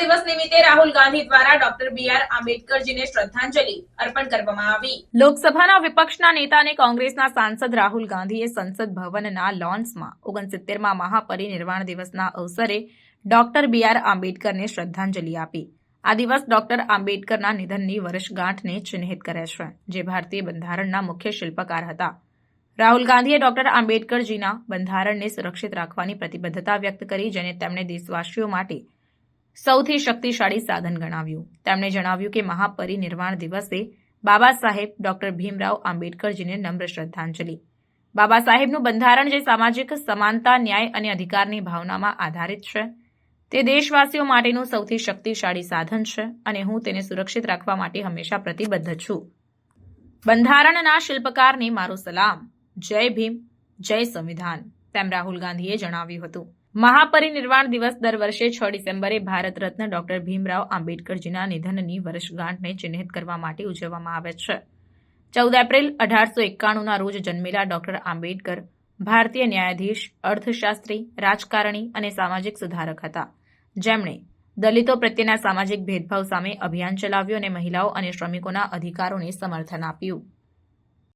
દિવસ નિમિત્તે રાહુલ ગાંધી દ્વારા ડોક્ટર બી.આર. આંબેડકરજીને શ્રદ્ધાંજલિ અર્પણ કરવામાં આવી। લોકસભાના વિપક્ષના નેતા અને કોંગ્રેસના સાંસદ રાહુલ ગાંધીએ સંસદ ભવનના લોન્સમાં 69માં મહાપરિનિર્વાણ દિવસના અવસરે ડોક્ટર બી.આર. આંબેડકરને શ્રદ્ધાંજલિ આપી। આ દિવસ ડોક્ટર આંબેડકરના નિધનની વર્ષગાંઠને ચિહ્નિત કરે છે, જે ભારતીય બંધારણના મુખ્ય શિલ્પકાર હતા। રાહુલ ગાંધીએ ડોક્ટર આંબેડકરજીના બંધારણને સુરક્ષિત રાખવાની પ્રતિબદ્ધતા વ્યક્ત કરી, જેને તેમણે દેશવાસીઓ માટે સૌથી શક્તિશાળી સાધન ગણાવ્યું। તેમણે જણાવ્યું કે મહાપરિનિર્વાણ દિવસે બાબા સાહેબ ડોક્ટર ભીમરાવ આંબેડકરજીને નમ્ર શ્રદ્ધાંજલિ। બાબા સાહેબનું બંધારણ, જે સામાજિક સમાનતા, ન્યાય અને અધિકારની ભાવનામાં આધારિત છે, તે દેશવાસીઓ માટેનું સૌથી શક્તિશાળી સાધન છે અને હું તેને સુરક્ષિત રાખવા માટે હંમેશા પ્રતિબદ્ધ છું। બંધારણના શિલ્પકારને મારો સલામ। જય ભીમ, જય સંવિધાન, તેમ રાહુલ ગાંધીએ જણાવ્યું હતું। મહાપરિનિર્વાણ દિવસ દર વર્ષે 6 ડિસેમ્બરે ભારત રત્ન ડોક્ટર ભીમરાવ આંબેડકરજીના નિધનની વર્ષગાંઠને ચિહ્નિત કરવા માટે ઉજવવામાં આવે છે। 14 એપ્રિલ 1891ના રોજ જન્મેલા ડોક્ટર આંબેડકર ભારતીય ન્યાયાધીશ, અર્થશાસ્ત્રી, રાજકારણી અને સામાજિક સુધારક હતા, જેમણે દલિતો પ્રત્યેના સામાજિક ભેદભાવ સામે અભિયાન ચલાવ્યું અને મહિલાઓ અને શ્રમિકોના અધિકારોને સમર્થન આપ્યું।